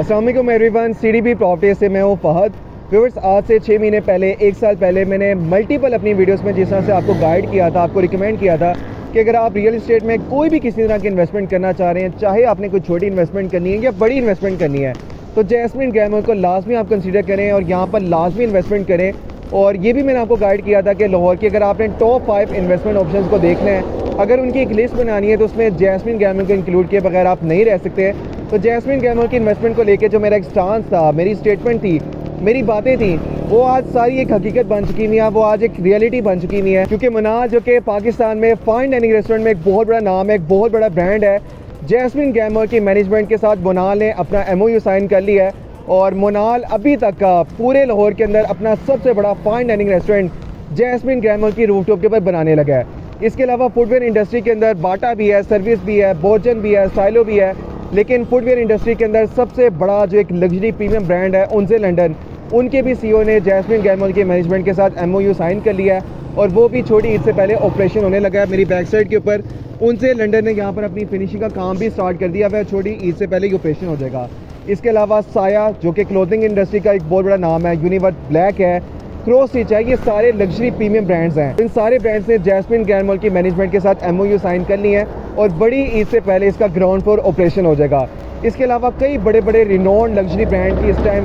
अस्सलाम वालेकुम everyone, CDP property से मैं हूँ फहद। व्यूअर्स, आज से 6 महीने पहले, 1 साल पहले मैंने मल्टीपल अपनी वीडियोस में जिस तरह से आपको गाइड किया था, आपको रिकमेंड किया था कि अगर आप रियल एस्टेट में कोई भी किसी तरह की इन्वेस्टमेंट करना चाह रहे हैं, चाहे आपने कोई छोटी इन्वेस्टमेंट करनी है या बड़ी इन्वेस्टमेंट करनी है, तो जैस्मिन ग्लैमर को लाजमी आप कंसीडर करें और यहाँ पर लाजमी इन्वेस्टमेंट करें। और ये भी मैंने आपको गाइड किया था कि लाहौर की अगर आपने टॉप 5 इन्वेस्टमेंट ऑप्शंस को देखना है, अगर उनकी एक लिस्ट बनानी है तो उसमें जैस्मिन ग्लैमर को इंक्लूड किए बगैर आप नहीं रह सकते। तो जैस्मिन ग्लैमर की इन्वेस्टमेंट को लेके जो मेरा एक स्टांस था, मेरी स्टेटमेंट थी, मेरी बातें थी, वो आज सारी एक हकीकत बन चुकी हुई है, वो आज एक रियलिटी बन चुकी हुई है। क्योंकि मुनाल जो कि पाकिस्तान में फाइन डाइनिंग रेस्टोरेंट में एक बहुत बड़ा नाम है, एक बहुत बड़ा ब्रांड है, जैस्मिन ग्लैमर की मैनेजमेंट के साथ मुनाल ने अपना MOU साइन कर लिया है और मुनाल अभी तक का पूरे लाहौर के अंदर अपना सबसे बड़ा fine dining restaurant jasmine glamour की रूफटॉप के ऊपर बनाने लगा है। इसके अलावा फुटवेयर इंडस्ट्री के अंदर बाटा भी है, सर्विस भी है, बोर्जन भी है, स्टाइलो भी है, लेकिन फुटवेयर इंडस्ट्री के अंदर सबसे बड़ा जो एक लग्जरी प्रीमियम ब्रांड है उनसे लंदन, उनके भी CEO ने जैस्मिन ग्लैमर के मैनेजमेंट के साथ MOU साइन कर लिया है और वो भी छोटी ईद से पहले ऑपरेशन होने लगा है। मेरी बैक साइड के ऊपर उनसे लंदन ने यहाँ पर अपनी फिनिशिंग का काम भी स्टार्ट कर दिया, वह छोटी ईद से पहले ही ऑपरेशन हो जाएगा। इसके अलावा साया जो कि क्लोथिंग इंडस्ट्री का एक बहुत बड़ा नाम है, यूनिवर्स ब्लैक है, क्रॉस स्टिच है, ये सारे लग्जरी प्रीमियम ब्रांड्स हैं। इन सारे ब्रांड्स ने जैस्मिन ग्लैमर की मैनेजमेंट के साथ MOU साइन कर ली है और बड़ी ईद से पहले इसका ग्राउंड फ्लोर ऑपरेशन हो जाएगा। इसके अलावा कई बड़े बड़े रिनोन्ड लग्जरी ब्रांड की इस टाइम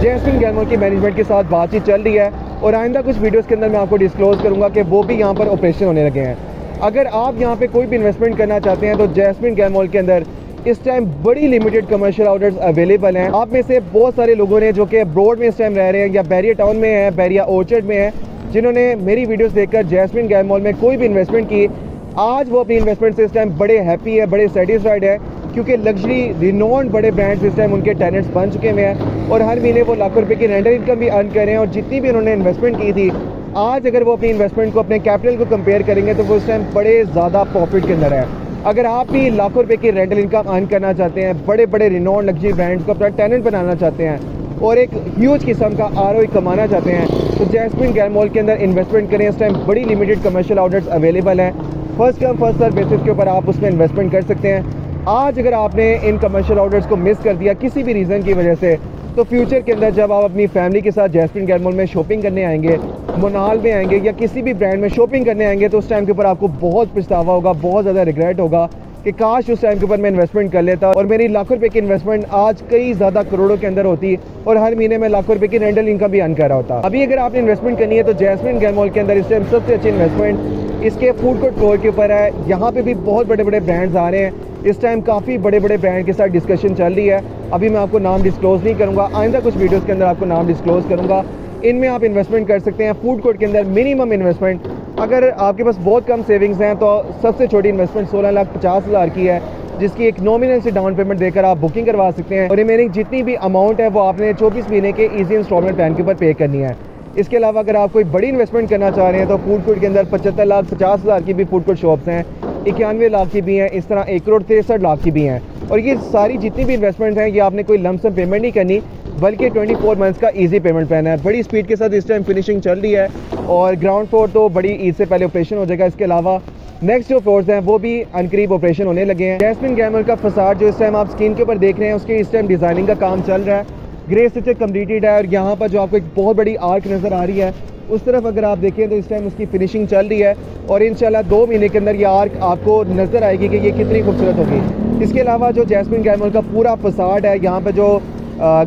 जैस्मिन ग्लैमर की मैनेजमेंट के साथ बातचीत चल रही है और आइंदा कुछ वीडियोस के अंदर मैं आपको डिस्क्लोज करूंगा कि वो भी यहाँ पर ऑपरेशन होने लगे हैं। अगर आप यहाँ पे कोई भी इन्वेस्टमेंट करना चाहते हैं तो जैस्मिन ग्लैमर के अंदर इस टाइम बड़ी लिमिटेड कमर्शियल आउटलेट्स अवेलेबल हैं। आप में से बहुत सारे लोगों ने जो कि अब्रॉड में इस टाइम रह रहे हैं या बैरिया टाउन में है, बैरिया ऑर्चर्ड में है, जिन्होंने मेरी वीडियोस देखकर जैस्मिन ग्लैमर में कोई भी इन्वेस्टमेंट की, आज वो अपनी इन्वेस्टमेंट से इस टाइम बड़े हैप्पी है, बड़े सेटिस्फाइड है, क्योंकि लग्जरी रिनोन्ड बड़े ब्रांड्स इस टाइम उनके टेनेंट्स बन चुके हुए हैं और हर महीने वो लाखों रुपए की रेंटल इनकम भी अर्न कर रहे हैं। और जितनी भी उन्होंने इन्वेस्टमेंट की थी, आज अगर वो अपनी इन्वेस्टमेंट को, अपने कैपिटल को कंपेयर करेंगे तो वो इस टाइम बड़े ज़्यादा प्रॉफिट के अंदर है। अगर आप भी लाखों रुपए की रेंटल इनकम अर्न करना चाहते हैं, बड़े बड़े रिनोन्ड लग्जरी ब्रांड्स को अपना टेनेंट बनाना चाहते हैं और एक ह्यूज किस्म का ROI कमाना चाहते हैं, तो जैस्मिन ग्लैमर के अंदर इन्वेस्टमेंट करें। इस टाइम बड़ी लिमिटेड कमर्शियल आउटलेट्स अवेलेबल हैं, first come first serve basis के ऊपर आप उसमें इन्वेस्टमेंट कर सकते हैं। आज अगर आपने इन कमर्शियल आउटलेट्स को मिस कर दिया किसी भी रीज़न की वजह से, तो फ्यूचर के अंदर जब आप अपनी फैमिली के साथ जैस्मिन ग्लैमर में शॉपिंग करने आएंगे, मुनाल में आएंगे या किसी भी ब्रांड में शॉपिंग करने आएंगे, तो उस टाइम के ऊपर आपको बहुत पछतावा होगा, बहुत ज़्यादा रिग्रेट होगा कि काश उस टाइम के ऊपर मैं इन्वेस्टमेंट कर लेता और मेरी लाखों रुपए की इन्वेस्टमेंट आज कई ज़्यादा करोड़ों के अंदर होती और हर महीने में लाखों रुपए की रेंटल इनकम भी अर्न कर रहा होता। अभी अगर आपने इन्वेस्टमेंट करनी है तो जैस्मिन ग्लैमर के अंदर इस टाइम सबसे अच्छी इन्वेस्टमेंट इसके फूड कोर्ट फ्लोर के ऊपर है। यहाँ पे भी बहुत बड़े बड़े ब्रांड्स आ रहे हैं, इस टाइम काफ़ी बड़े बड़े ब्रांड के साथ डिस्कशन चल रही है। अभी मैं आपको नाम डिस्क्लोज नहीं करूँगा, आइंदा कुछ वीडियोज़ के अंदर आपको नाम डिस्क्लोज करूँगा। इनमें आप इन्वेस्टमेंट कर सकते हैं। फूड कोर्ट के अंदर मिनिमम इन्वेस्टमेंट, अगर आपके पास बहुत कम सेविंग्स हैं तो सबसे छोटी इन्वेस्टमेंट 16,50,000 की है, जिसकी एक नॉमिनल से डाउन पेमेंट देकर आप बुकिंग करवा सकते हैं और रिमेनिंग जितनी भी अमाउंट है वो आपने 24 महीने के ईजी इंस्टॉलमेंट प्लान के ऊपर पे करनी है। इसके अलावा अगर आप कोई बड़ी इन्वेस्टमेंट करना चाह रहे हैं तो फूड कोर्ट के अंदर 75,50,000 की भी फूड कोर्ट शॉप्स हैं, 91 लाख की भी हैं, इस तरह 1,63,00,000 की भी हैं। और ये सारी जितनी भी इन्वेस्टमेंट हैं ये आपने कोई लमसम पेमेंट नहीं करनी, बल्कि 24 मंथ्स का ईजी पेमेंट प्लान है। बड़ी स्पीड के साथ इस टाइम फिनिशिंग चल रही है और ग्राउंड फ्लोर तो बड़ी ईद से पहले ऑपरेशन हो जाएगा। इसके अलावा नेक्स्ट जो फ्लोर्स हैं वो भी अनकरीब ऑपरेशन होने लगे हैं। जैस्मिन ग्लैमर का फसाड जो इस टाइम आप स्क्रीन के ऊपर देख रहे हैं, उसके इस टाइम डिज़ाइनिंग का काम चल रहा है, ग्रे स्ट्रक्चर कंप्लीटेड है और यहाँ पर जो आपको एक बहुत बड़ी आर्क नज़र आ रही है, उस तरफ अगर आप देखें तो इस टाइम उसकी फिनिशिंग चल रही है और इंशाल्लाह 2 महीने के अंदर ये आर्क आपको नज़र आएगी कि ये कितनी खूबसूरत होगी। इसके अलावा जो जैस्मिन ग्लैमर का पूरा फसाड है, यहाँ पर जो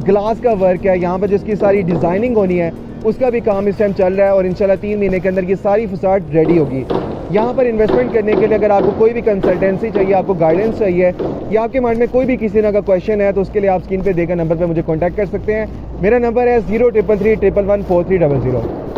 ग्लास का वर्क है, यहाँ पर जिसकी सारी डिज़ाइनिंग होनी है, उसका भी काम इस टाइम चल रहा है और इंशाल्लाह 3 महीने के अंदर ये सारी फसाड रेडी होगी। यहाँ पर इन्वेस्टमेंट करने के लिए अगर आपको कोई भी कंसल्टेंसी चाहिए, आपको गाइडेंस चाहिए या आपके माइंड में कोई भी किसी तरह का क्वेश्चन है, तो उसके लिए आप स्क्रीन पे देकर नंबर पे मुझे कांटेक्ट कर सकते हैं। मेरा नंबर है 0333 111 4300।